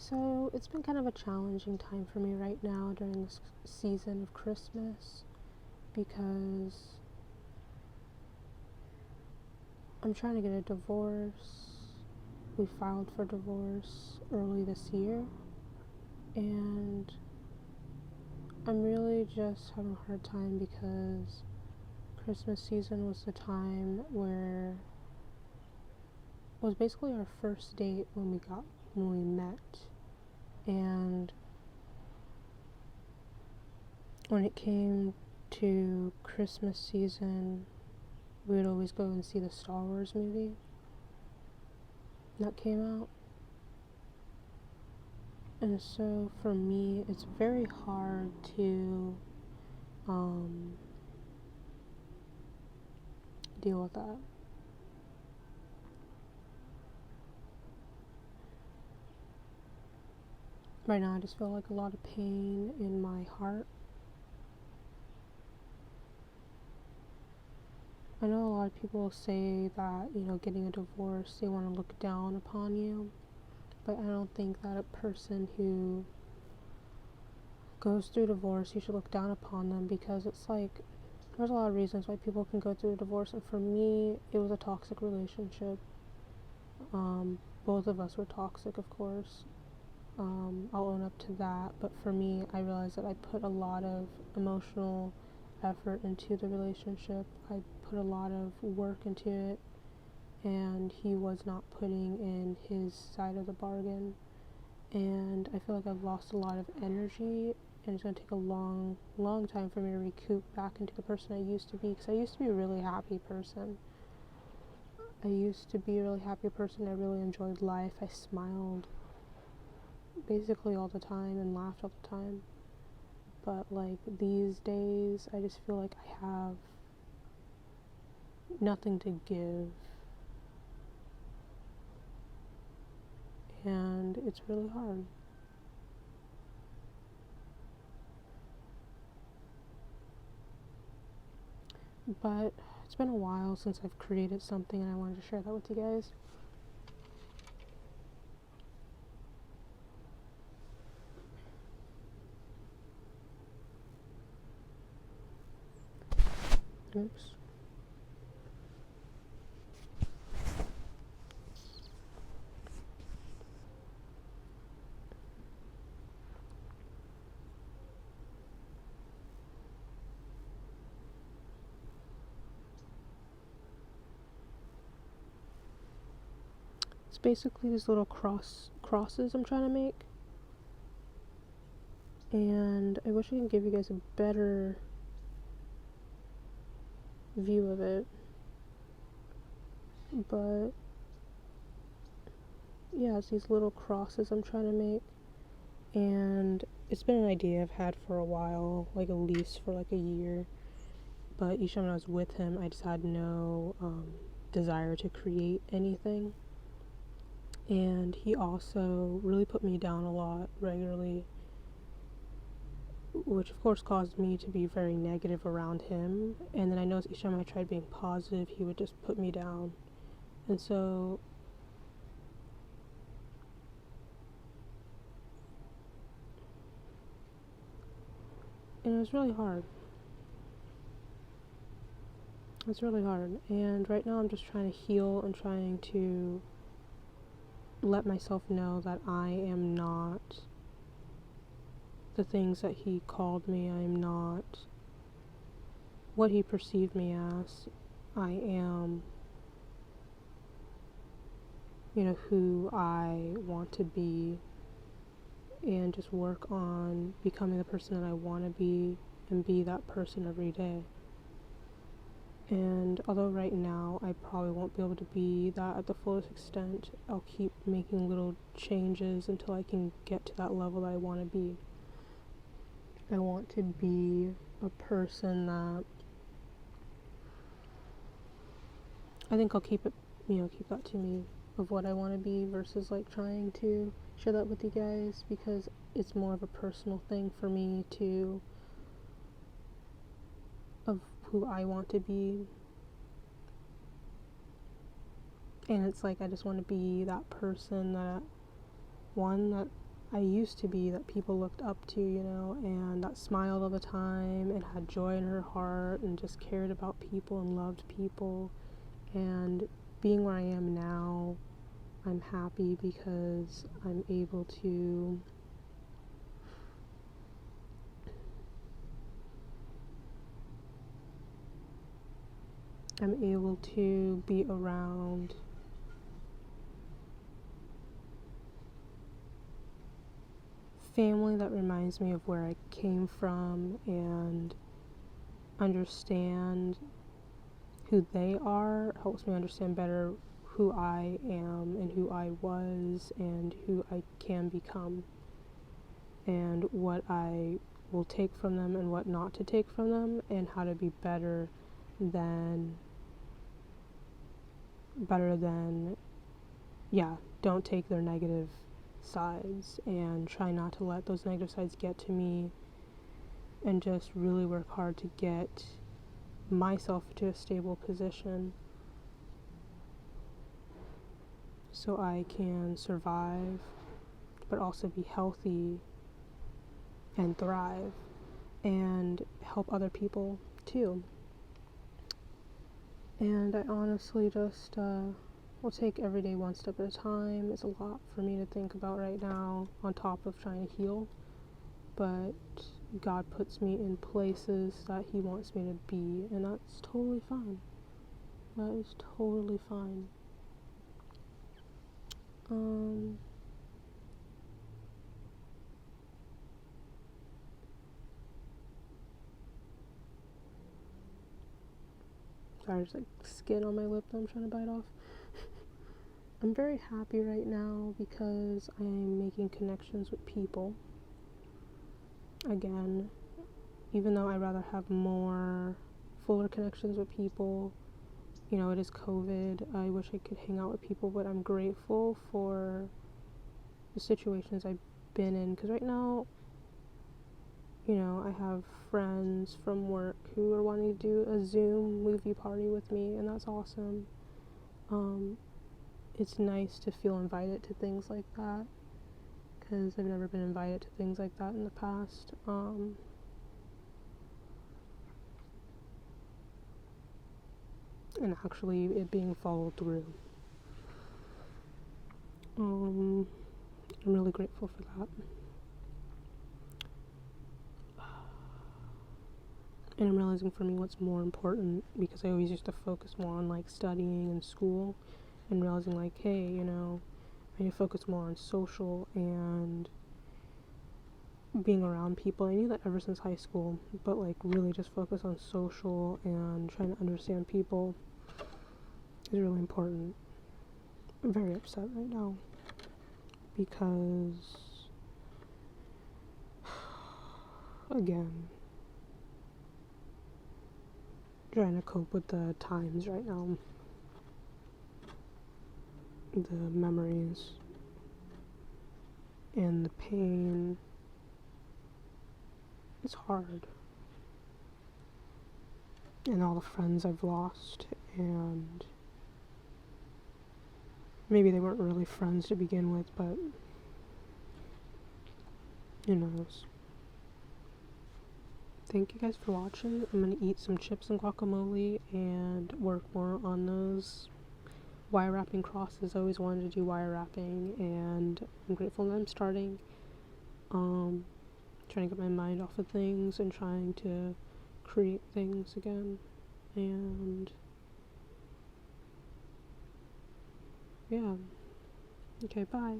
So it's been kind of a challenging time for me right now during this season of Christmas because I'm trying to get a divorce. We filed for divorce early this year, and I'm really just having a hard time because Christmas season was the time where it was basically our first date when we met, and when it came to Christmas season, we would always go and see the Star Wars movie that came out. And so for me, it's very hard to deal with that. Right now, I just feel like a lot of pain in my heart. I know a lot of people say that, getting a divorce, they want to look down upon you. But I don't think that a person who goes through divorce, you should look down upon them, because it's like, there's a lot of reasons why people can go through a divorce, and for me, it was a toxic relationship. Both of us were toxic, of course. I'll own up to that, but for me, I realized that I put a lot of emotional effort into the relationship. I put a lot of work into it, and he was not putting in his side of the bargain, and I feel like I've lost a lot of energy, and it's going to take a long time for me to recoup back into the person I used to be, because I used to be a really happy person. I really enjoyed life. I smiled basically all the time and laughed all the time. But like these days, I just feel like I have nothing to give, and it's really hard. But it's been a while since I've created something, and I wanted to share that with you guys. Oops. It's basically these little crosses I'm trying to make, and I wish I could give you guys a better view of it, but yeah, it's these little crosses I'm trying to make, and it's been an idea I've had for a while, like at least for like a year, but each time I was with him, I just had no desire to create anything, and he also really put me down a lot regularly, which of course caused me to be very negative around him. And then I noticed each time I tried being positive, he would just put me down. And so it was really hard. It's really hard. And right now I'm just trying to heal and trying to let myself know that I am not the things that he called me. I am not what he perceived me as. I am, who I want to be, and just work on becoming the person that I want to be and be that person every day. And although right now I probably won't be able to be that at the fullest extent, I'll keep making little changes until I can get to that level that I want to be. I want to be a person that I think I'll keep that to me, of what I want to be, versus like trying to share that with you guys, because it's more of a personal thing for me of who I want to be. And it's like I just want to be that person that I used to be that people looked up to, and that smiled all the time and had joy in her heart and just cared about people and loved people. And being where I am now, I'm happy because I'm able to be around family that reminds me of where I came from and understand who they are, helps me understand better who I am and who I was and who I can become, and what I will take from them and what not to take from them, and how to be better than don't take their negative sides and try not to let those negative sides get to me, and just really work hard to get myself to a stable position so I can survive but also be healthy and thrive and help other people too. And I honestly just will take every day one step at a time. It's a lot for me to think about right now on top of trying to heal, but God puts me in places that He wants me to be, and that's totally fine. That is totally fine. Sorry, there's like skin on my lip that I'm trying to bite off. I'm very happy right now because I'm making connections with people. Again, even though I'd rather have more fuller connections with people, it is COVID. I wish I could hang out with people, but I'm grateful for the situations I've been in, because right now, I have friends from work who are wanting to do a Zoom movie party with me, and that's awesome. It's nice to feel invited to things like that, because I've never been invited to things like that in the past. And actually it being followed through. I'm really grateful for that. And I'm realizing for me what's more important, because I always used to focus more on like studying and school, and realizing like, hey, I need to focus more on social and being around people. I knew that ever since high school, but like really just focus on social and trying to understand people is really important. I'm very upset right now because, again, trying to cope with the times right now, the memories and the pain. It's hard. And all the friends I've lost, and maybe they weren't really friends to begin with, but who knows. Thank you guys for watching. I'm gonna eat some chips and guacamole and work more on those wire wrapping crosses. I always wanted to do wire wrapping, and I'm grateful that I'm starting. Trying to get my mind off of things and trying to create things again. And yeah. Okay, bye.